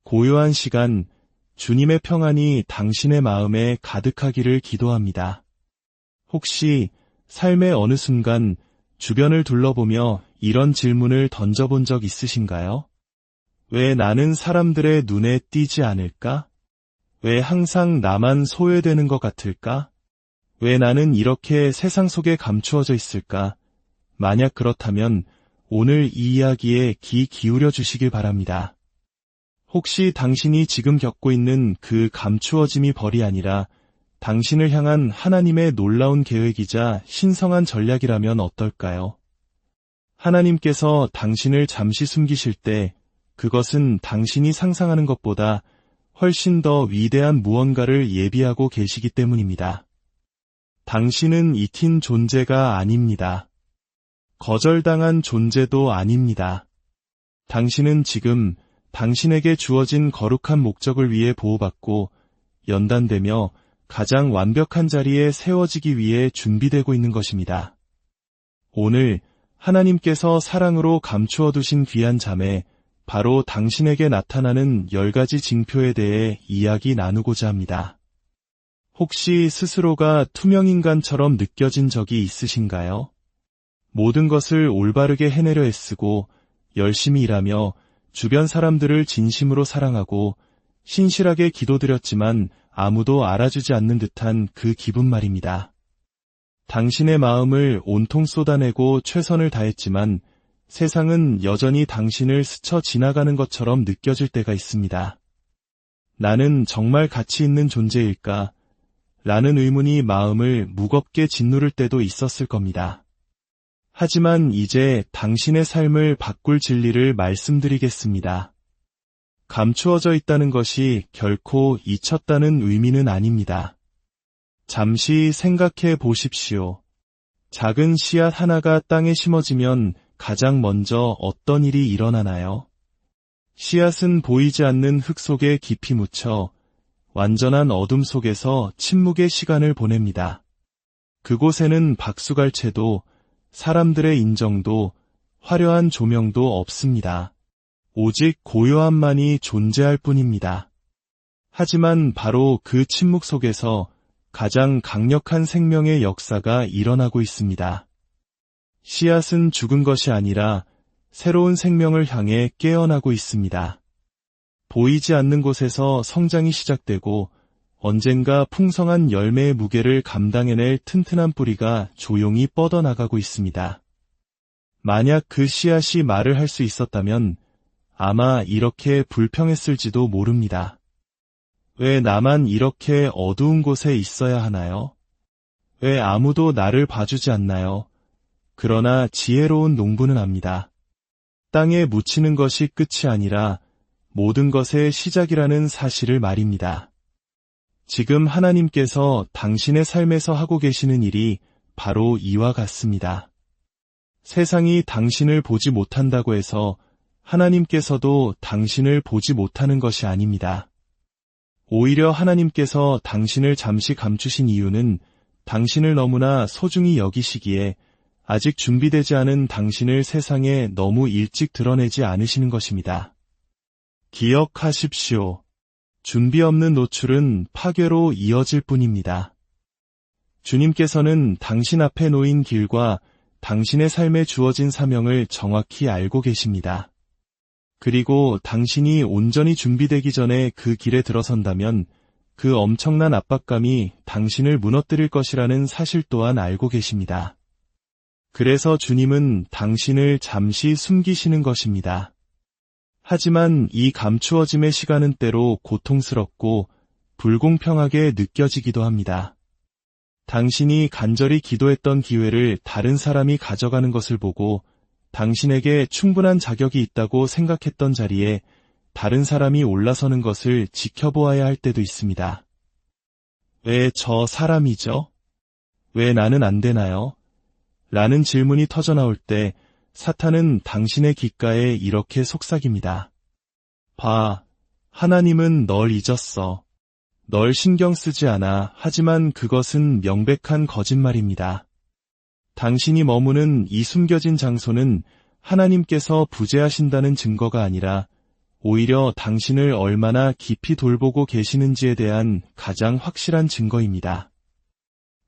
고요한 시간, 주님의 평안이 당신의 마음에 가득하기를 기도합니다. 혹시 삶의 어느 순간 주변을 둘러보며 이런 질문을 던져본 적 있으신가요? 왜 나는 사람들의 눈에 띄지 않을까? 왜 항상 나만 소외되는 것 같을까? 왜 나는 이렇게 세상 속에 감추어져 있을까? 만약 그렇다면 오늘 이 이야기에 귀 기울여 주시길 바랍니다. 혹시 당신이 지금 겪고 있는 그 감추어짐이 벌이 아니라 당신을 향한 하나님의 놀라운 계획이자 신성한 전략이라면 어떨까요? 하나님께서 당신을 잠시 숨기실 때 그것은 당신이 상상하는 것보다 훨씬 더 위대한 무언가를 예비하고 계시기 때문입니다. 당신은 잊힌 존재가 아닙니다. 거절당한 존재도 아닙니다. 당신은 지금 당신에게 주어진 거룩한 목적을 위해 보호받고 연단되며 가장 완벽한 자리에 세워지기 위해 준비되고 있는 것입니다. 오늘 하나님께서 사랑으로 감추어 두신 귀한 잠에 바로 당신에게 나타나는 10가지 징표에 대해 이야기 나누고자 합니다. 혹시 스스로가 투명인간처럼 느껴진 적이 있으신가요? 모든 것을 올바르게 해내려 애쓰고 열심히 일하며 주변 사람들을 진심으로 사랑하고 신실하게 기도드렸지만 아무도 알아주지 않는 듯한 그 기분 말입니다. 당신의 마음을 온통 쏟아내고 최선을 다했지만 세상은 여전히 당신을 스쳐 지나가는 것처럼 느껴질 때가 있습니다. 나는 정말 가치 있는 존재일까? 라는 의문이 마음을 무겁게 짓누를 때도 있었을 겁니다. 하지만 이제 당신의 삶을 바꿀 진리를 말씀드리겠습니다. 감추어져 있다는 것이 결코 잊혔다는 의미는 아닙니다. 잠시 생각해 보십시오. 작은 씨앗 하나가 땅에 심어지면 가장 먼저 어떤 일이 일어나나요? 씨앗은 보이지 않는 흙 속에 깊이 묻혀 완전한 어둠 속에서 침묵의 시간을 보냅니다. 그곳에는 박수갈채도 사람들의 인정도 화려한 조명도 없습니다. 오직 고요함만이 존재할 뿐입니다. 하지만 바로 그 침묵 속에서 가장 강력한 생명의 역사가 일어나고 있습니다. 씨앗은 죽은 것이 아니라 새로운 생명을 향해 깨어나고 있습니다. 보이지 않는 곳에서 성장이 시작되고 언젠가 풍성한 열매의 무게를 감당해낼 튼튼한 뿌리가 조용히 뻗어나가고 있습니다. 만약 그 씨앗이 말을 할 수 있었다면 아마 이렇게 불평했을지도 모릅니다. 왜 나만 이렇게 어두운 곳에 있어야 하나요? 왜 아무도 나를 봐주지 않나요? 그러나 지혜로운 농부는 압니다. 땅에 묻히는 것이 끝이 아니라 모든 것의 시작이라는 사실을 말입니다. 지금 하나님께서 당신의 삶에서 하고 계시는 일이 바로 이와 같습니다. 세상이 당신을 보지 못한다고 해서 하나님께서도 당신을 보지 못하는 것이 아닙니다. 오히려 하나님께서 당신을 잠시 감추신 이유는 당신을 너무나 소중히 여기시기에 아직 준비되지 않은 당신을 세상에 너무 일찍 드러내지 않으시는 것입니다. 기억하십시오. 준비 없는 노출은 파괴로 이어질 뿐입니다. 주님께서는 당신 앞에 놓인 길과 당신의 삶에 주어진 사명을 정확히 알고 계십니다. 그리고 당신이 온전히 준비되기 전에 그 길에 들어선다면 그 엄청난 압박감이 당신을 무너뜨릴 것이라는 사실 또한 알고 계십니다. 그래서 주님은 당신을 잠시 숨기시는 것입니다. 하지만 이 감추어짐의 시간은 때로 고통스럽고 불공평하게 느껴지기도 합니다. 당신이 간절히 기도했던 기회를 다른 사람이 가져가는 것을 보고 당신에게 충분한 자격이 있다고 생각했던 자리에 다른 사람이 올라서는 것을 지켜보아야 할 때도 있습니다. 왜 저 사람이죠? 왜 나는 안 되나요? 라는 질문이 터져나올 때 사탄은 당신의 귓가에 이렇게 속삭입니다. 봐, 하나님은 널 잊었어. 널 신경 쓰지 않아. 하지만 그것은 명백한 거짓말입니다. 당신이 머무는 이 숨겨진 장소는 하나님께서 부재하신다는 증거가 아니라 오히려 당신을 얼마나 깊이 돌보고 계시는지에 대한 가장 확실한 증거입니다.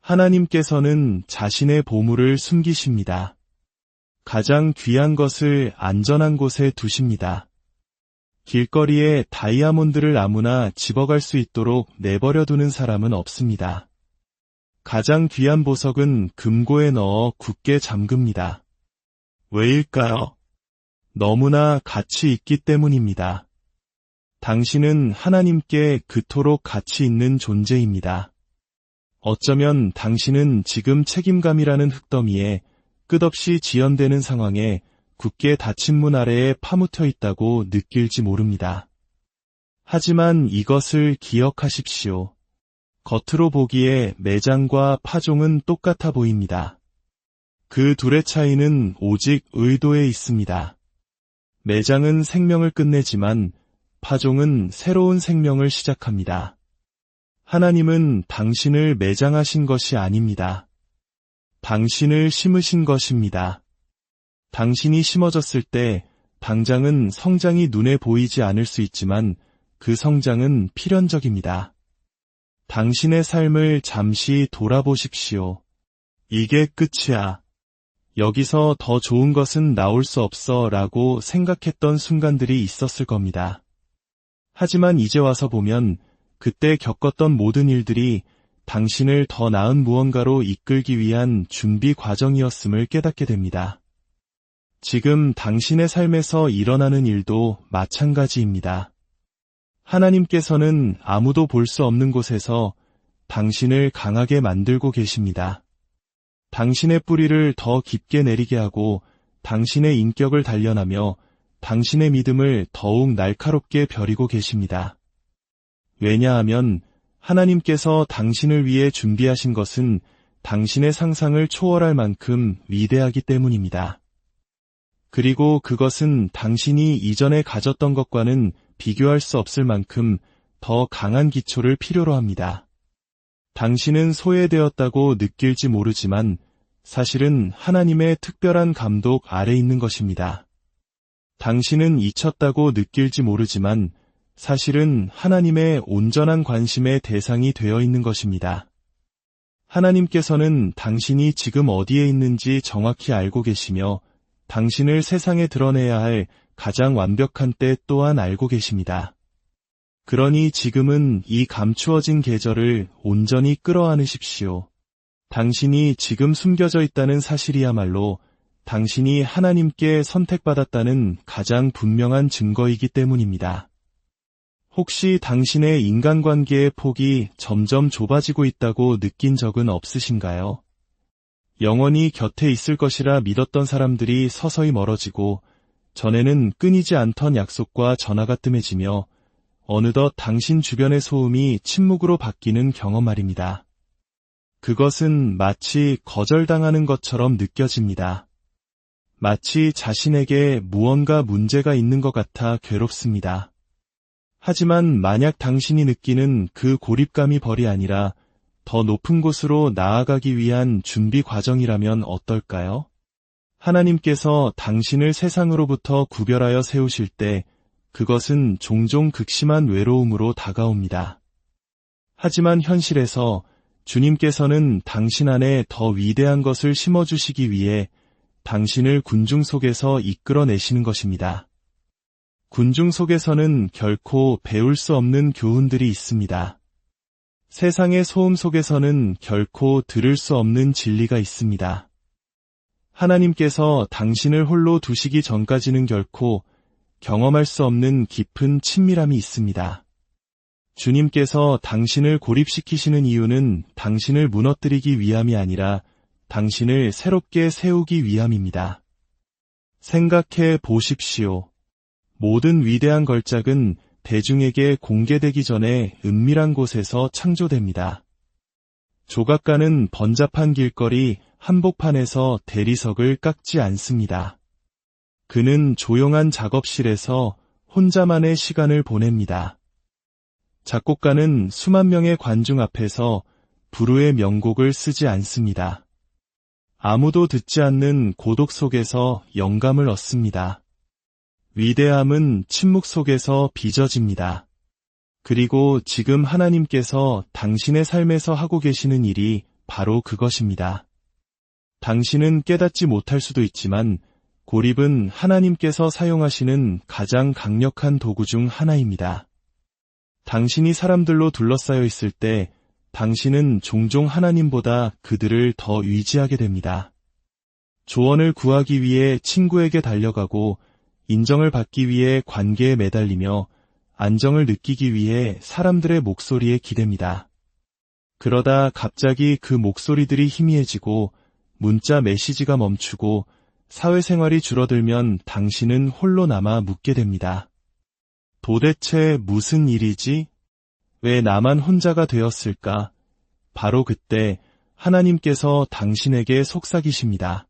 하나님께서는 자신의 보물을 숨기십니다. 가장 귀한 것을 안전한 곳에 두십니다. 길거리에 다이아몬드를 아무나 집어갈 수 있도록 내버려 두는 사람은 없습니다. 가장 귀한 보석은 금고에 넣어 굳게 잠깁니다. 왜일까요? 너무나 가치 있기 때문입니다. 당신은 하나님께 그토록 가치 있는 존재입니다. 어쩌면 당신은 지금 책임감이라는 흙더미에 끝없이 지연되는 상황에 굳게 닫힌 문 아래에 파묻혀 있다고 느낄지 모릅니다. 하지만 이것을 기억하십시오. 겉으로 보기에 매장과 파종은 똑같아 보입니다. 그 둘의 차이는 오직 의도에 있습니다. 매장은 생명을 끝내지만 파종은 새로운 생명을 시작합니다. 하나님은 당신을 매장하신 것이 아닙니다. 당신을 심으신 것입니다. 당신이 심어졌을 때 당장은 성장이 눈에 보이지 않을 수 있지만 그 성장은 필연적입니다. 당신의 삶을 잠시 돌아보십시오. 이게 끝이야. 여기서 더 좋은 것은 나올 수 없어 라고 생각했던 순간들이 있었을 겁니다. 하지만 이제 와서 보면 그때 겪었던 모든 일들이 당신을 더 나은 무언가로 이끌기 위한 준비 과정이었음을 깨닫게 됩니다. 지금 당신의 삶에서 일어나는 일도 마찬가지입니다. 하나님께서는 아무도 볼 수 없는 곳에서 당신을 강하게 만들고 계십니다. 당신의 뿌리를 더 깊게 내리게 하고 당신의 인격을 단련하며 당신의 믿음을 더욱 날카롭게 벼리고 계십니다. 왜냐하면 하나님께서 당신을 위해 준비하신 것은 당신의 상상을 초월할 만큼 위대하기 때문입니다. 그리고 그것은 당신이 이전에 가졌던 것과는 비교할 수 없을 만큼 더 강한 기초를 필요로 합니다. 당신은 소외되었다고 느낄지 모르지만 사실은 하나님의 특별한 감독 아래 있는 것입니다. 당신은 잊혔다고 느낄지 모르지만 사실은 하나님의 온전한 관심의 대상이 되어 있는 것입니다. 하나님께서는 당신이 지금 어디에 있는지 정확히 알고 계시며 당신을 세상에 드러내야 할 가장 완벽한 때 또한 알고 계십니다. 그러니 지금은 이 감추어진 계절을 온전히 끌어안으십시오. 당신이 지금 숨겨져 있다는 사실이야말로 당신이 하나님께 선택받았다는 가장 분명한 증거이기 때문입니다. 혹시 당신의 인간관계의 폭이 점점 좁아지고 있다고 느낀 적은 없으신가요? 영원히 곁에 있을 것이라 믿었던 사람들이 서서히 멀어지고 전에는 끊이지 않던 약속과 전화가 뜸해지며 어느덧 당신 주변의 소음이 침묵으로 바뀌는 경험 말입니다. 그것은 마치 거절당하는 것처럼 느껴집니다. 마치 자신에게 무언가 문제가 있는 것 같아 괴롭습니다. 하지만 만약 당신이 느끼는 그 고립감이 벌이 아니라 더 높은 곳으로 나아가기 위한 준비 과정이라면 어떨까요? 하나님께서 당신을 세상으로부터 구별하여 세우실 때 그것은 종종 극심한 외로움으로 다가옵니다. 하지만 현실에서 주님께서는 당신 안에 더 위대한 것을 심어주시기 위해 당신을 군중 속에서 이끌어내시는 것입니다. 군중 속에서는 결코 배울 수 없는 교훈들이 있습니다. 세상의 소음 속에서는 결코 들을 수 없는 진리가 있습니다. 하나님께서 당신을 홀로 두시기 전까지는 결코 경험할 수 없는 깊은 친밀함이 있습니다. 주님께서 당신을 고립시키시는 이유는 당신을 무너뜨리기 위함이 아니라 당신을 새롭게 세우기 위함입니다. 생각해 보십시오. 모든 위대한 걸작은 대중에게 공개되기 전에 은밀한 곳에서 창조됩니다. 조각가는 번잡한 길거리 한복판에서 대리석을 깎지 않습니다. 그는 조용한 작업실에서 혼자만의 시간을 보냅니다. 작곡가는 수만 명의 관중 앞에서 불후의 명곡을 쓰지 않습니다. 아무도 듣지 않는 고독 속에서 영감을 얻습니다. 위대함은 침묵 속에서 빚어집니다. 그리고 지금 하나님께서 당신의 삶에서 하고 계시는 일이 바로 그것입니다. 당신은 깨닫지 못할 수도 있지만 고립은 하나님께서 사용하시는 가장 강력한 도구 중 하나입니다. 당신이 사람들로 둘러싸여 있을 때 당신은 종종 하나님보다 그들을 더 의지하게 됩니다. 조언을 구하기 위해 친구에게 달려가고 인정을 받기 위해 관계에 매달리며 안정을 느끼기 위해 사람들의 목소리에 기댑니다. 그러다 갑자기 그 목소리들이 희미해지고 문자 메시지가 멈추고 사회생활이 줄어들면 당신은 홀로 남아 묻게 됩니다. 도대체 무슨 일이지? 왜 나만 혼자가 되었을까? 바로 그때 하나님께서 당신에게 속삭이십니다.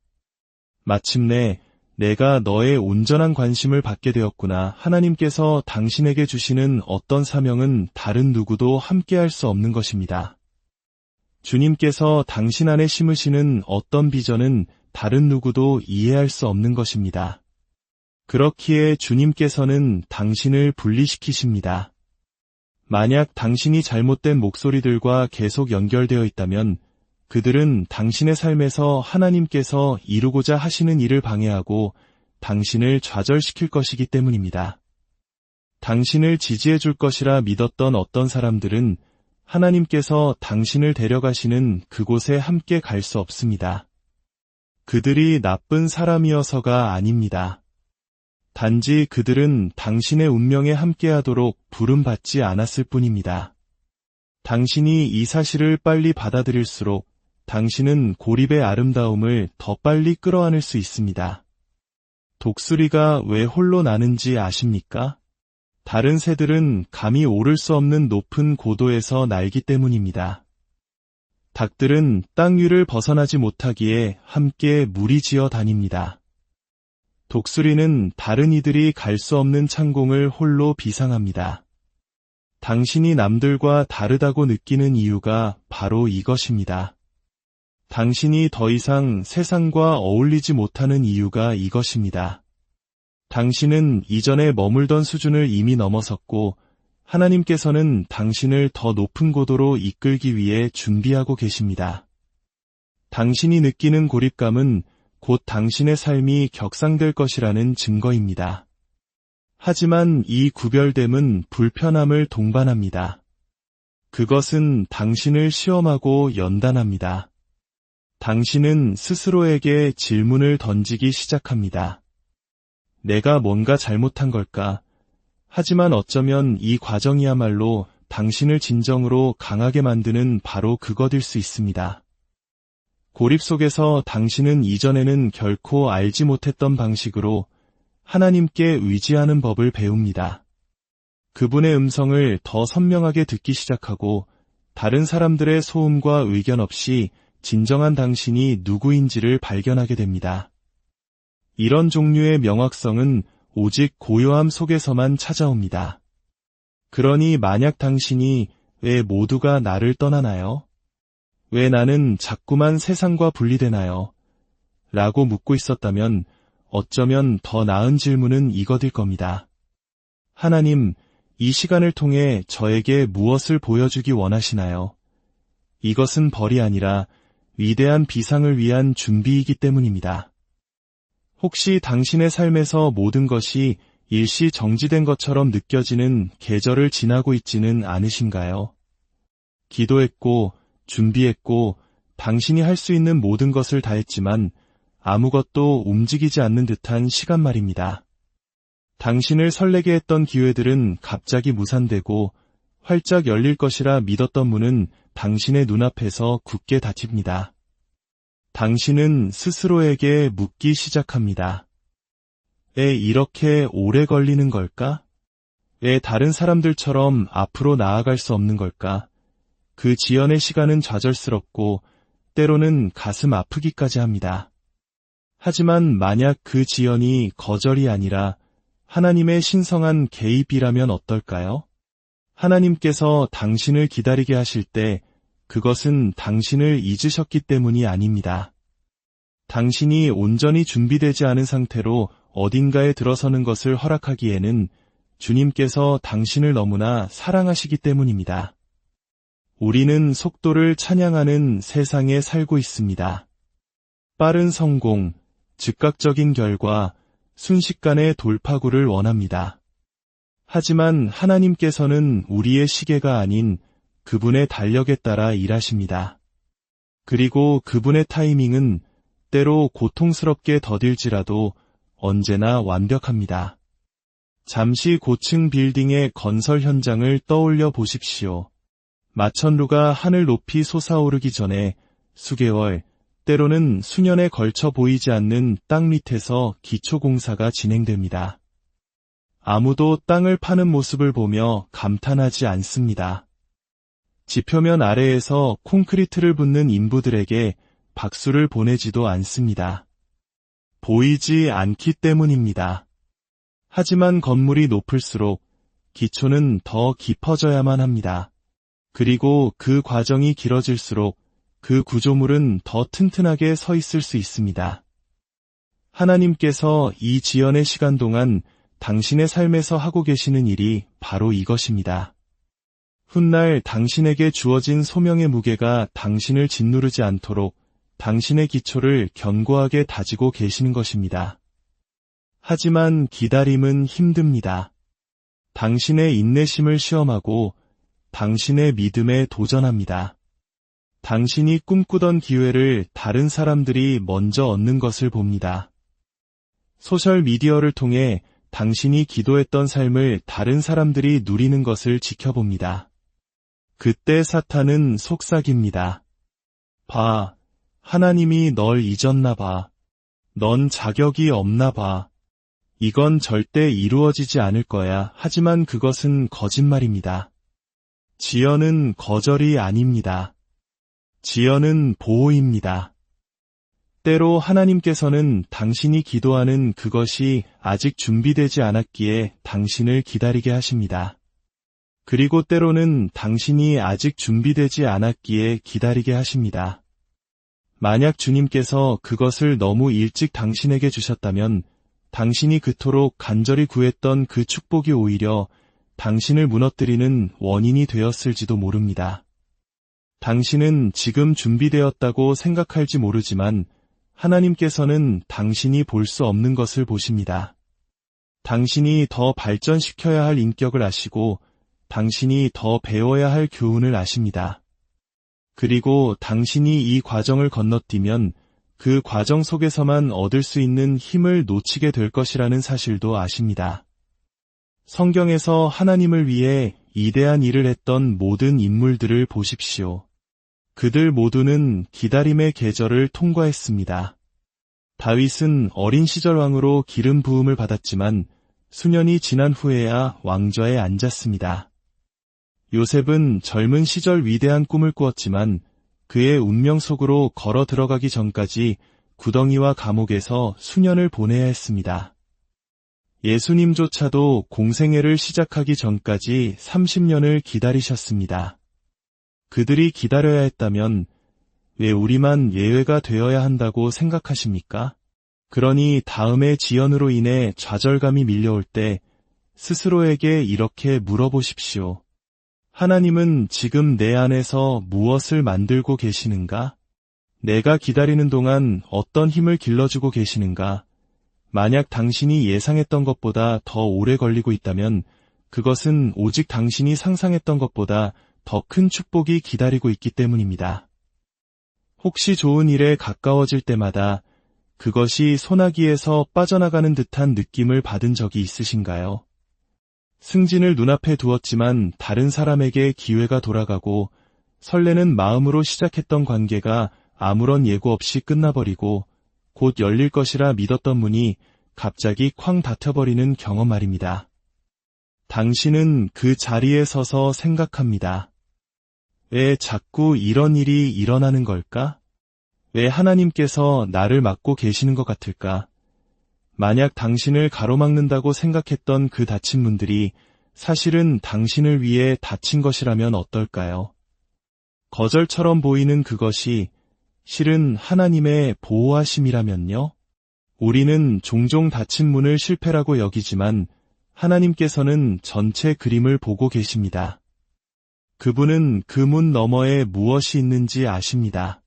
마침내 내가 너의 온전한 관심을 받게 되었구나. 하나님께서 당신에게 주시는 어떤 사명은 다른 누구도 함께할 수 없는 것입니다. 주님께서 당신 안에 심으시는 어떤 비전은 다른 누구도 이해할 수 없는 것입니다. 그렇기에 주님께서는 당신을 분리시키십니다. 만약 당신이 잘못된 목소리들과 계속 연결되어 있다면 그들은 당신의 삶에서 하나님께서 이루고자 하시는 일을 방해하고 당신을 좌절시킬 것이기 때문입니다. 당신을 지지해 줄 것이라 믿었던 어떤 사람들은 하나님께서 당신을 데려가시는 그곳에 함께 갈 수 없습니다. 그들이 나쁜 사람이어서가 아닙니다. 단지 그들은 당신의 운명에 함께하도록 부름받지 않았을 뿐입니다. 당신이 이 사실을 빨리 받아들일수록 당신은 고립의 아름다움을 더 빨리 끌어안을 수 있습니다. 독수리가 왜 홀로 나는지 아십니까? 다른 새들은 감히 오를 수 없는 높은 고도에서 날기 때문입니다. 닭들은 땅 위를 벗어나지 못하기에 함께 무리지어 다닙니다. 독수리는 다른 이들이 갈 수 없는 창공을 홀로 비상합니다. 당신이 남들과 다르다고 느끼는 이유가 바로 이것입니다. 당신이 더 이상 세상과 어울리지 못하는 이유가 이것입니다. 당신은 이전에 머물던 수준을 이미 넘어섰고 하나님께서는 당신을 더 높은 고도로 이끌기 위해 준비하고 계십니다. 당신이 느끼는 고립감은 곧 당신의 삶이 격상될 것이라는 증거입니다. 하지만 이 구별됨은 불편함을 동반합니다. 그것은 당신을 시험하고 연단합니다. 당신은 스스로에게 질문을 던지기 시작합니다. 내가 뭔가 잘못한 걸까? 하지만 어쩌면 이 과정이야말로 당신을 진정으로 강하게 만드는 바로 그것일 수 있습니다. 고립 속에서 당신은 이전에는 결코 알지 못했던 방식으로 하나님께 의지하는 법을 배웁니다. 그분의 음성을 더 선명하게 듣기 시작하고 다른 사람들의 소음과 의견 없이 진정한 당신이 누구인지를 발견하게 됩니다. 이런 종류의 명확성은 오직 고요함 속에서만 찾아옵니다. 그러니 만약 당신이 왜 모두가 나를 떠나나요? 왜 나는 자꾸만 세상과 분리되나요? 라고 묻고 있었다면 어쩌면 더 나은 질문은 이것일 겁니다. 하나님, 이 시간을 통해 저에게 무엇을 보여주기 원하시나요? 이것은 벌이 아니라 위대한 비상을 위한 준비이기 때문입니다. 혹시 당신의 삶에서 모든 것이 일시 정지된 것처럼 느껴지는 계절을 지나고 있지는 않으신가요? 기도했고, 준비했고, 당신이 할 수 있는 모든 것을 다했지만 아무것도 움직이지 않는 듯한 시간 말입니다. 당신을 설레게 했던 기회들은 갑자기 무산되고 활짝 열릴 것이라 믿었던 문은 당신의 눈앞에서 굳게 닫힙니다. 당신은 스스로에게 묻기 시작합니다. 왜 이렇게 오래 걸리는 걸까? 왜 다른 사람들처럼 앞으로 나아갈 수 없는 걸까? 그 지연의 시간은 좌절스럽고 때로는 가슴 아프기까지 합니다. 하지만 만약 그 지연이 거절이 아니라 하나님의 신성한 개입이라면 어떨까요? 하나님께서 당신을 기다리게 하실 때 그것은 당신을 잊으셨기 때문이 아닙니다. 당신이 온전히 준비되지 않은 상태로 어딘가에 들어서는 것을 허락하기에는 주님께서 당신을 너무나 사랑하시기 때문입니다. 우리는 속도를 찬양하는 세상에 살고 있습니다. 빠른 성공, 즉각적인 결과, 순식간의 돌파구를 원합니다. 하지만 하나님께서는 우리의 시계가 아닌 그분의 달력에 따라 일하십니다. 그리고 그분의 타이밍은 때로 고통스럽게 더딜지라도 언제나 완벽합니다. 잠시 고층 빌딩의 건설 현장을 떠올려 보십시오. 마천루가 하늘 높이 솟아오르기 전에 수개월, 때로는 수년에 걸쳐 보이지 않는 땅 밑에서 기초공사가 진행됩니다. 아무도 땅을 파는 모습을 보며 감탄하지 않습니다. 지표면 아래에서 콘크리트를 붓는 인부들에게 박수를 보내지도 않습니다. 보이지 않기 때문입니다. 하지만 건물이 높을수록 기초는 더 깊어져야만 합니다. 그리고 그 과정이 길어질수록 그 구조물은 더 튼튼하게 서 있을 수 있습니다. 하나님께서 이 지연의 시간 동안 당신의 삶에서 하고 계시는 일이 바로 이것입니다. 훗날 당신에게 주어진 소명의 무게가 당신을 짓누르지 않도록 당신의 기초를 견고하게 다지고 계시는 것입니다. 하지만 기다림은 힘듭니다. 당신의 인내심을 시험하고 당신의 믿음에 도전합니다. 당신이 꿈꾸던 기회를 다른 사람들이 먼저 얻는 것을 봅니다. 소셜미디어를 통해 당신이 기도했던 삶을 다른 사람들이 누리는 것을 지켜봅니다. 그때 사탄은 속삭입니다. 봐, 하나님이 널 잊었나 봐. 넌 자격이 없나 봐. 이건 절대 이루어지지 않을 거야. 하지만 그것은 거짓말입니다. 지연은 거절이 아닙니다. 지연은 보호입니다. 때로 하나님께서는 당신이 기도하는 그것이 아직 준비되지 않았기에 당신을 기다리게 하십니다. 그리고 때로는 당신이 아직 준비되지 않았기에 기다리게 하십니다. 만약 주님께서 그것을 너무 일찍 당신에게 주셨다면 당신이 그토록 간절히 구했던 그 축복이 오히려 당신을 무너뜨리는 원인이 되었을지도 모릅니다. 당신은 지금 준비되었다고 생각할지 모르지만 하나님께서는 당신이 볼 수 없는 것을 보십니다. 당신이 더 발전시켜야 할 인격을 아시고 당신이 더 배워야 할 교훈을 아십니다. 그리고 당신이 이 과정을 건너뛰면 그 과정 속에서만 얻을 수 있는 힘을 놓치게 될 것이라는 사실도 아십니다. 성경에서 하나님을 위해 이대한 일을 했던 모든 인물들을 보십시오. 그들 모두는 기다림의 계절을 통과했습니다. 다윗은 어린 시절 왕으로 기름 부음을 받았지만 수년이 지난 후에야 왕좌에 앉았습니다. 요셉은 젊은 시절 위대한 꿈을 꾸었지만 그의 운명 속으로 걸어 들어가기 전까지 구덩이와 감옥에서 수년을 보내야 했습니다. 예수님조차도 공생애를 시작하기 전까지 30년을 기다리셨습니다. 그들이 기다려야 했다면 왜 우리만 예외가 되어야 한다고 생각하십니까? 그러니 다음의 지연으로 인해 좌절감이 밀려올 때 스스로에게 이렇게 물어보십시오. 하나님은 지금 내 안에서 무엇을 만들고 계시는가? 내가 기다리는 동안 어떤 힘을 길러주고 계시는가? 만약 당신이 예상했던 것보다 더 오래 걸리고 있다면 그것은 오직 당신이 상상했던 것보다 더 큰 축복이 기다리고 있기 때문입니다. 혹시 좋은 일에 가까워질 때마다 그것이 소나기에서 빠져나가는 듯한 느낌을 받은 적이 있으신가요? 승진을 눈앞에 두었지만 다른 사람에게 기회가 돌아가고 설레는 마음으로 시작했던 관계가 아무런 예고 없이 끝나버리고 곧 열릴 것이라 믿었던 문이 갑자기 쾅 닫혀버리는 경험 말입니다. 당신은 그 자리에 서서 생각합니다. 왜 자꾸 이런 일이 일어나는 걸까? 왜 하나님께서 나를 막고 계시는 것 같을까? 만약 당신을 가로막는다고 생각했던 그 닫힌 문들이 사실은 당신을 위해 닫힌 것이라면 어떨까요? 거절처럼 보이는 그것이 실은 하나님의 보호하심이라면요? 우리는 종종 닫힌 문을 실패라고 여기지만 하나님께서는 전체 그림을 보고 계십니다. 그분은 그 문 너머에 무엇이 있는지 아십니다.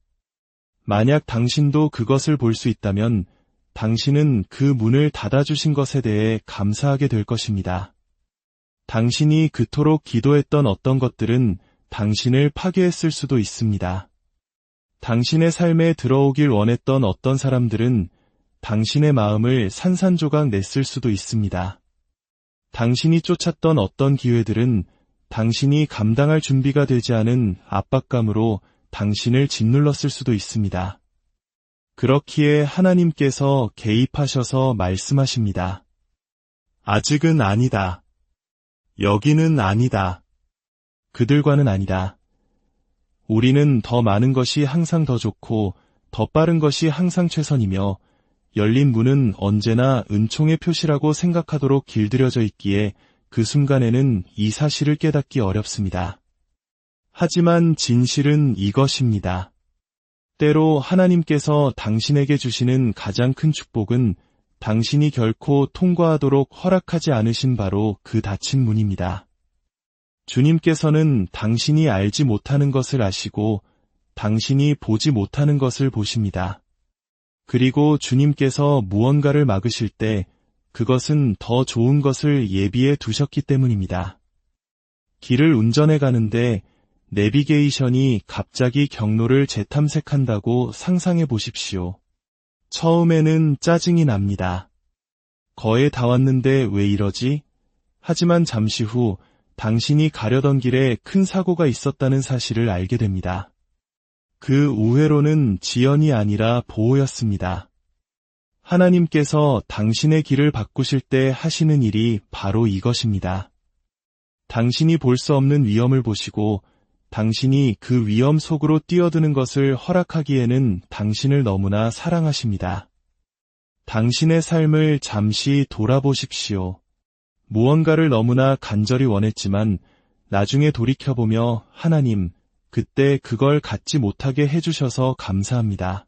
만약 당신도 그것을 볼 수 있다면 당신은 그 문을 닫아주신 것에 대해 감사하게 될 것입니다. 당신이 그토록 기도했던 어떤 것들은 당신을 파괴했을 수도 있습니다. 당신의 삶에 들어오길 원했던 어떤 사람들은 당신의 마음을 산산조각 냈을 수도 있습니다. 당신이 쫓았던 어떤 기회들은 당신이 감당할 준비가 되지 않은 압박감으로 당신을 짓눌렀을 수도 있습니다. 그렇기에 하나님께서 개입하셔서 말씀하십니다. 아직은 아니다. 여기는 아니다. 그들과는 아니다. 우리는 더 많은 것이 항상 더 좋고 더 빠른 것이 항상 최선이며 열린 문은 언제나 은총의 표시라고 생각하도록 길들여져 있기에 그 순간에는 이 사실을 깨닫기 어렵습니다. 하지만 진실은 이것입니다. 때로 하나님께서 당신에게 주시는 가장 큰 축복은 당신이 결코 통과하도록 허락하지 않으신 바로 그 닫힌 문입니다. 주님께서는 당신이 알지 못하는 것을 아시고 당신이 보지 못하는 것을 보십니다. 그리고 주님께서 무언가를 막으실 때 그것은 더 좋은 것을 예비해 두셨기 때문입니다. 길을 운전해 가는데 내비게이션이 갑자기 경로를 재탐색한다고 상상해 보십시오. 처음에는 짜증이 납니다. 거의 다 왔는데 왜 이러지? 하지만 잠시 후 당신이 가려던 길에 큰 사고가 있었다는 사실을 알게 됩니다. 그 우회로는 지연이 아니라 보호였습니다. 하나님께서 당신의 길을 바꾸실 때 하시는 일이 바로 이것입니다. 당신이 볼 수 없는 위험을 보시고 당신이 그 위험 속으로 뛰어드는 것을 허락하기에는 당신을 너무나 사랑하십니다. 당신의 삶을 잠시 돌아보십시오. 무언가를 너무나 간절히 원했지만 나중에 돌이켜보며 하나님, 그때 그걸 갖지 못하게 해주셔서 감사합니다.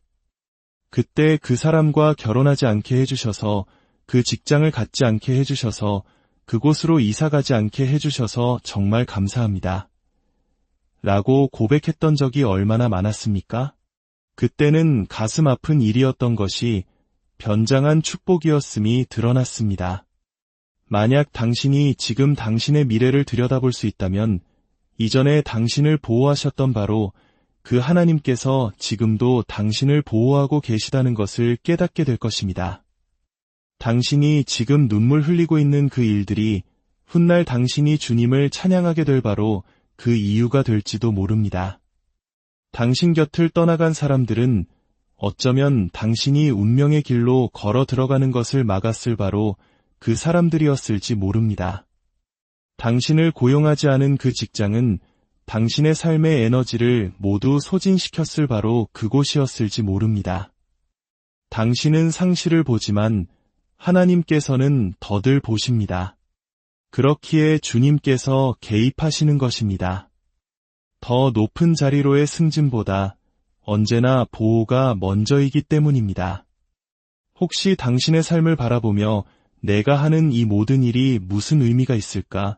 그때 그 사람과 결혼하지 않게 해주셔서, 그 직장을 갖지 않게 해주셔서, 그곳으로 이사가지 않게 해주셔서 정말 감사합니다. 라고 고백했던 적이 얼마나 많았습니까? 그때는 가슴 아픈 일이었던 것이 변장한 축복이었음이 드러났습니다. 만약 당신이 지금 당신의 미래를 들여다볼 수 있다면 이전에 당신을 보호하셨던 바로 그 하나님께서 지금도 당신을 보호하고 계시다는 것을 깨닫게 될 것입니다. 당신이 지금 눈물 흘리고 있는 그 일들이 훗날 당신이 주님을 찬양하게 될 바로 그 이유가 될지도 모릅니다. 당신 곁을 떠나간 사람들은 어쩌면 당신이 운명의 길로 걸어 들어가는 것을 막았을 바로 그 사람들이었을지 모릅니다. 당신을 고용하지 않은 그 직장은 당신의 삶의 에너지를 모두 소진시켰을 바로 그곳이었을지 모릅니다. 당신은 상실을 보지만 하나님께서는 더들 보십니다. 그렇기에 주님께서 개입하시는 것입니다. 더 높은 자리로의 승진보다 언제나 보호가 먼저이기 때문입니다. 혹시 당신의 삶을 바라보며 내가 하는 이 모든 일이 무슨 의미가 있을까?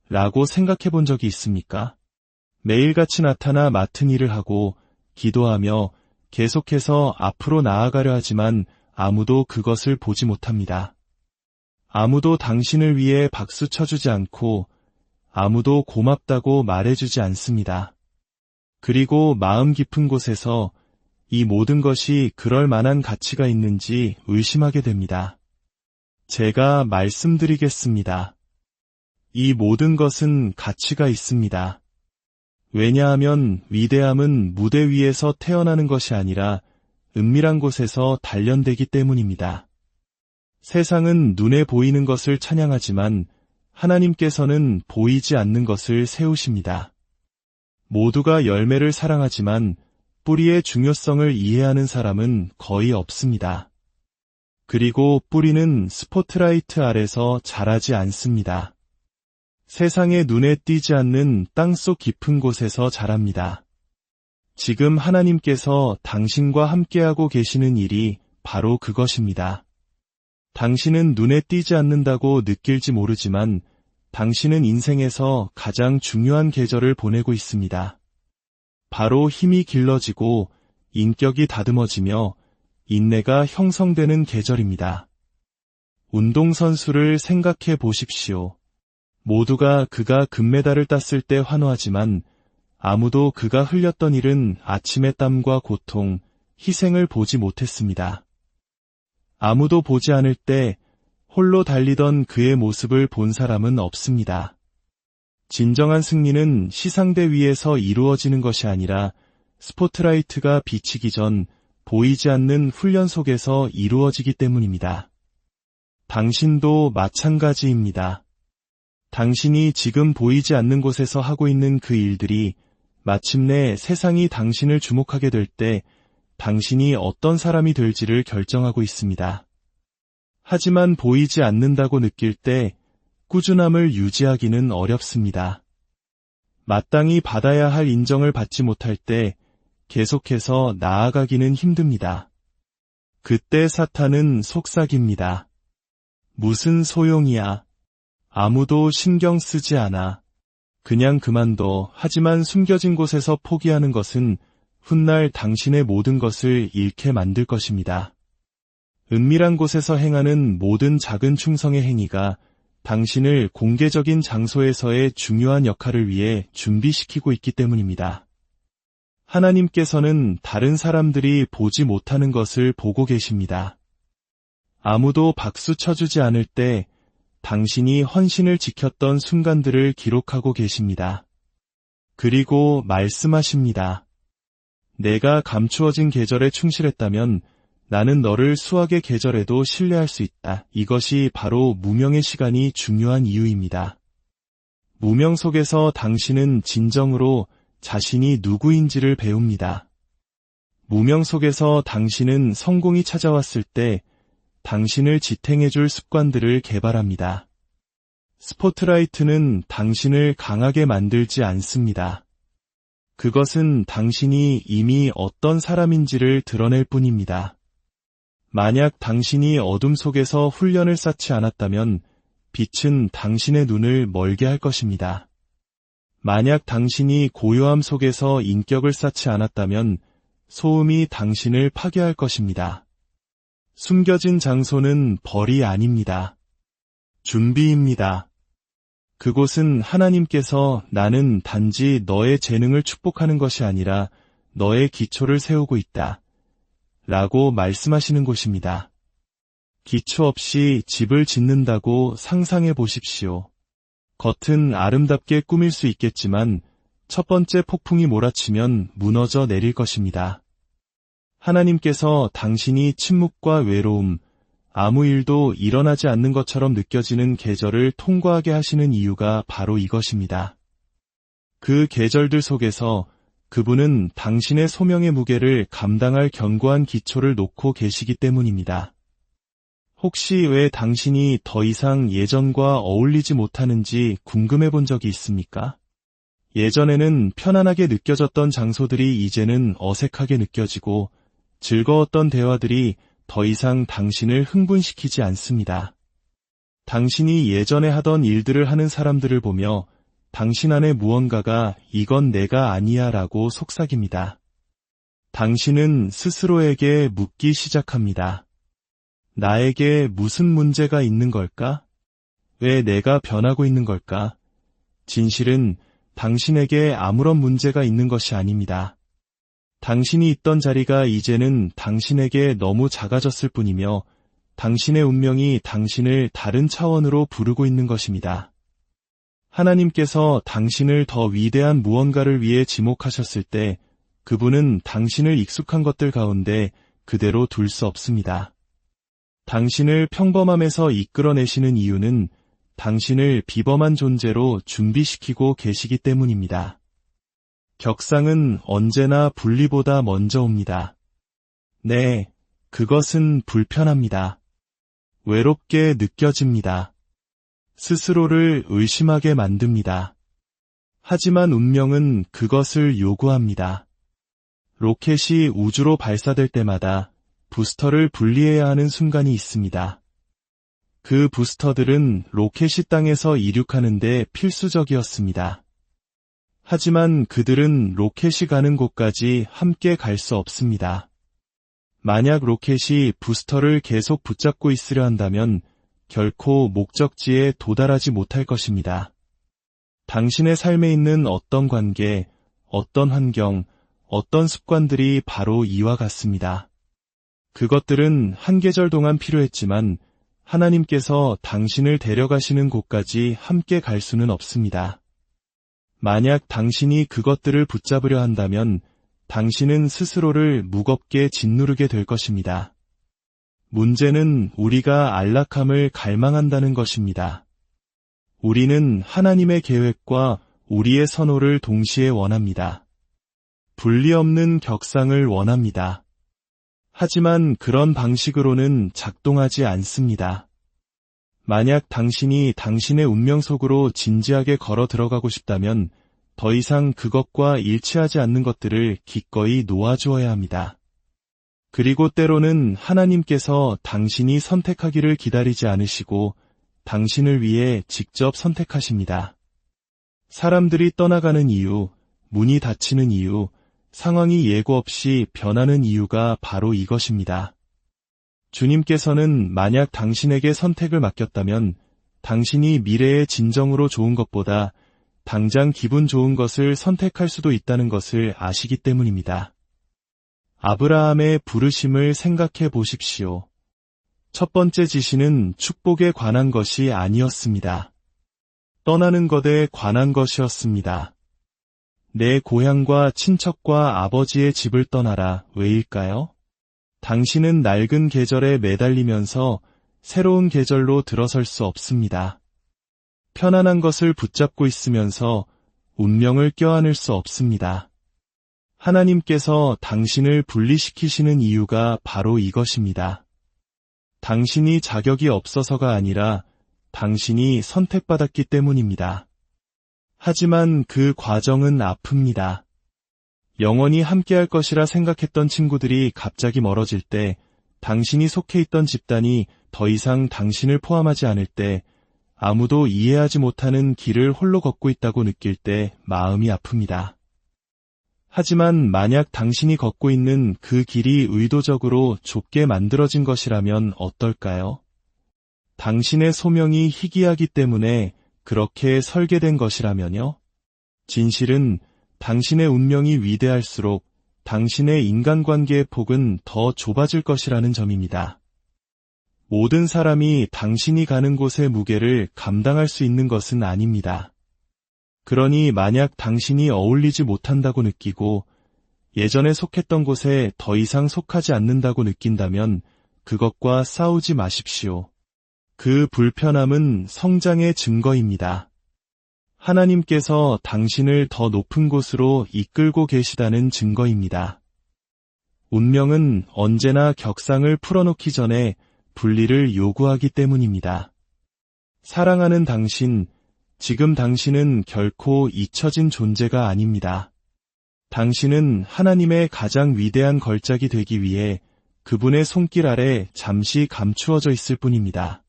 라고 생각해 본 적이 있습니까? 매일같이 나타나 맡은 일을 하고 기도하며 계속해서 앞으로 나아가려 하지만 아무도 그것을 보지 못합니다. 아무도 당신을 위해 박수 쳐주지 않고 아무도 고맙다고 말해주지 않습니다. 그리고 마음 깊은 곳에서 이 모든 것이 그럴 만한 가치가 있는지 의심하게 됩니다. 제가 말씀드리겠습니다. 이 모든 것은 가치가 있습니다. 왜냐하면 위대함은 무대 위에서 태어나는 것이 아니라 은밀한 곳에서 단련되기 때문입니다. 세상은 눈에 보이는 것을 찬양하지만 하나님께서는 보이지 않는 것을 세우십니다. 모두가 열매를 사랑하지만 뿌리의 중요성을 이해하는 사람은 거의 없습니다. 그리고 뿌리는 스포트라이트 아래서 자라지 않습니다. 세상의 눈에 띄지 않는 땅속 깊은 곳에서 자랍니다. 지금 하나님께서 당신과 함께하고 계시는 일이 바로 그것입니다. 당신은 눈에 띄지 않는다고 느낄지 모르지만 당신은 인생에서 가장 중요한 계절을 보내고 있습니다. 바로 힘이 길러지고 인격이 다듬어지며 인내가 형성되는 계절입니다. 운동선수를 생각해 보십시오. 모두가 그가 금메달을 땄을 때 환호하지만 아무도 그가 흘렸던 일은 아침의 땀과 고통, 희생을 보지 못했습니다. 아무도 보지 않을 때 홀로 달리던 그의 모습을 본 사람은 없습니다. 진정한 승리는 시상대 위에서 이루어지는 것이 아니라 스포트라이트가 비치기 전 보이지 않는 훈련 속에서 이루어지기 때문입니다. 당신도 마찬가지입니다. 당신이 지금 보이지 않는 곳에서 하고 있는 그 일들이 마침내 세상이 당신을 주목하게 될 때 당신이 어떤 사람이 될지를 결정하고 있습니다. 하지만 보이지 않는다고 느낄 때 꾸준함을 유지하기는 어렵습니다. 마땅히 받아야 할 인정을 받지 못할 때 계속해서 나아가기는 힘듭니다. 그때 사탄은 속삭입니다. 무슨 소용이야. 아무도 신경 쓰지 않아. 그냥 그만둬. 하지만 숨겨진 곳에서 포기하는 것은 훗날 당신의 모든 것을 잃게 만들 것입니다. 은밀한 곳에서 행하는 모든 작은 충성의 행위가 당신을 공개적인 장소에서의 중요한 역할을 위해 준비시키고 있기 때문입니다. 하나님께서는 다른 사람들이 보지 못하는 것을 보고 계십니다. 아무도 박수 쳐주지 않을 때 당신이 헌신을 지켰던 순간들을 기록하고 계십니다. 그리고 말씀하십니다. 내가 감추어진 계절에 충실했다면 나는 너를 수학의 계절에도 신뢰할 수 있다. 이것이 바로 무명의 시간이 중요한 이유입니다. 무명 속에서 당신은 진정으로 자신이 누구인지를 배웁니다. 무명 속에서 당신은 성공이 찾아왔을 때 당신을 지탱해줄 습관들을 개발합니다. 스포트라이트는 당신을 강하게 만들지 않습니다. 그것은 당신이 이미 어떤 사람인지를 드러낼 뿐입니다. 만약 당신이 어둠 속에서 훈련을 쌓지 않았다면 빛은 당신의 눈을 멀게 할 것입니다. 만약 당신이 고요함 속에서 인격을 쌓지 않았다면 소음이 당신을 파괴할 것입니다. 숨겨진 장소는 벌이 아닙니다. 준비입니다. 그곳은 하나님께서 나는 단지 너의 재능을 축복하는 것이 아니라 너의 기초를 세우고 있다. 라고 말씀하시는 곳입니다. 기초 없이 집을 짓는다고 상상해 보십시오. 겉은 아름답게 꾸밀 수 있겠지만 첫 번째 폭풍이 몰아치면 무너져 내릴 것입니다. 하나님께서 당신이 침묵과 외로움, 아무 일도 일어나지 않는 것처럼 느껴지는 계절을 통과하게 하시는 이유가 바로 이것입니다. 그 계절들 속에서 그분은 당신의 소명의 무게를 감당할 견고한 기초를 놓고 계시기 때문입니다. 혹시 왜 당신이 더 이상 예전과 어울리지 못하는지 궁금해 본 적이 있습니까? 예전에는 편안하게 느껴졌던 장소들이 이제는 어색하게 느껴지고 즐거웠던 대화들이 더 이상 당신을 흥분시키지 않습니다. 당신이 예전에 하던 일들을 하는 사람들을 보며 당신 안에 무언가가 이건 내가 아니야 라고 속삭입니다. 당신은 스스로에게 묻기 시작합니다. 나에게 무슨 문제가 있는 걸까? 왜 내가 변하고 있는 걸까? 진실은 당신에게 아무런 문제가 있는 것이 아닙니다. 당신이 있던 자리가 이제는 당신에게 너무 작아졌을 뿐이며 당신의 운명이 당신을 다른 차원으로 부르고 있는 것입니다. 하나님께서 당신을 더 위대한 무언가를 위해 지목하셨을 때 그분은 당신을 익숙한 것들 가운데 그대로 둘 수 없습니다. 당신을 평범함에서 이끌어내시는 이유는 당신을 비범한 존재로 준비시키고 계시기 때문입니다. 격상은 언제나 분리보다 먼저 옵니다. 네, 그것은 불편합니다. 외롭게 느껴집니다. 스스로를 의심하게 만듭니다. 하지만 운명은 그것을 요구합니다. 로켓이 우주로 발사될 때마다 부스터를 분리해야 하는 순간이 있습니다. 그 부스터들은 로켓이 땅에서 이륙하는 데 필수적이었습니다. 하지만 그들은 로켓이 가는 곳까지 함께 갈 수 없습니다. 만약 로켓이 부스터를 계속 붙잡고 있으려 한다면 결코 목적지에 도달하지 못할 것입니다. 당신의 삶에 있는 어떤 관계, 어떤 환경, 어떤 습관들이 바로 이와 같습니다. 그것들은 한 계절 동안 필요했지만 하나님께서 당신을 데려가시는 곳까지 함께 갈 수는 없습니다. 만약 당신이 그것들을 붙잡으려 한다면 당신은 스스로를 무겁게 짓누르게 될 것입니다. 문제는 우리가 안락함을 갈망한다는 것입니다. 우리는 하나님의 계획과 우리의 선호를 동시에 원합니다. 분리 없는 격상을 원합니다. 하지만 그런 방식으로는 작동하지 않습니다. 만약 당신이 당신의 운명 속으로 진지하게 걸어 들어가고 싶다면 더 이상 그것과 일치하지 않는 것들을 기꺼이 놓아주어야 합니다. 그리고 때로는 하나님께서 당신이 선택하기를 기다리지 않으시고 당신을 위해 직접 선택하십니다. 사람들이 떠나가는 이유, 문이 닫히는 이유, 상황이 예고 없이 변하는 이유가 바로 이것입니다. 주님께서는 만약 당신에게 선택을 맡겼다면 당신이 미래의 진정으로 좋은 것보다 당장 기분 좋은 것을 선택할 수도 있다는 것을 아시기 때문입니다. 아브라함의 부르심을 생각해 보십시오. 첫 번째 지시는 축복에 관한 것이 아니었습니다. 떠나는 것에 관한 것이었습니다. 내 고향과 친척과 아버지의 집을 떠나라. 왜일까요? 당신은 낡은 계절에 매달리면서 새로운 계절로 들어설 수 없습니다. 편안한 것을 붙잡고 있으면서 운명을 껴안을 수 없습니다. 하나님께서 당신을 분리시키시는 이유가 바로 이것입니다. 당신이 자격이 없어서가 아니라 당신이 선택받았기 때문입니다. 하지만 그 과정은 아픕니다. 영원히 함께할 것이라 생각했던 친구들이 갑자기 멀어질 때, 당신이 속해 있던 집단이 더 이상 당신을 포함하지 않을 때, 아무도 이해하지 못하는 길을 홀로 걷고 있다고 느낄 때 마음이 아픕니다. 하지만 만약 당신이 걷고 있는 그 길이 의도적으로 좁게 만들어진 것이라면 어떨까요? 당신의 소명이 희귀하기 때문에 그렇게 설계된 것이라면요? 진실은 당신의 운명이 위대할수록 당신의 인간관계의 폭은 더 좁아질 것이라는 점입니다. 모든 사람이 당신이 가는 곳의 무게를 감당할 수 있는 것은 아닙니다. 그러니 만약 당신이 어울리지 못한다고 느끼고 예전에 속했던 곳에 더 이상 속하지 않는다고 느낀다면 그것과 싸우지 마십시오. 그 불편함은 성장의 증거입니다. 하나님께서 당신을 더 높은 곳으로 이끌고 계시다는 증거입니다. 운명은 언제나 격상을 풀어놓기 전에 분리를 요구하기 때문입니다. 사랑하는 당신, 지금 당신은 결코 잊혀진 존재가 아닙니다. 당신은 하나님의 가장 위대한 걸작이 되기 위해 그분의 손길 아래 잠시 감추어져 있을 뿐입니다.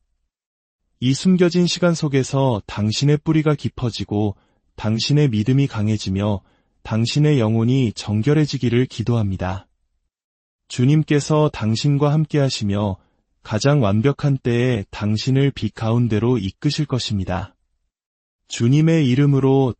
이 숨겨진 시간 속에서 당신의 뿌리가 깊어지고 당신의 믿음이 강해지며 당신의 영혼이 정결해지기를 기도합니다. 주님께서 당신과 함께 하시며 가장 완벽한 때에 당신을 빛 가운데로 이끄실 것입니다. 주님의 이름으로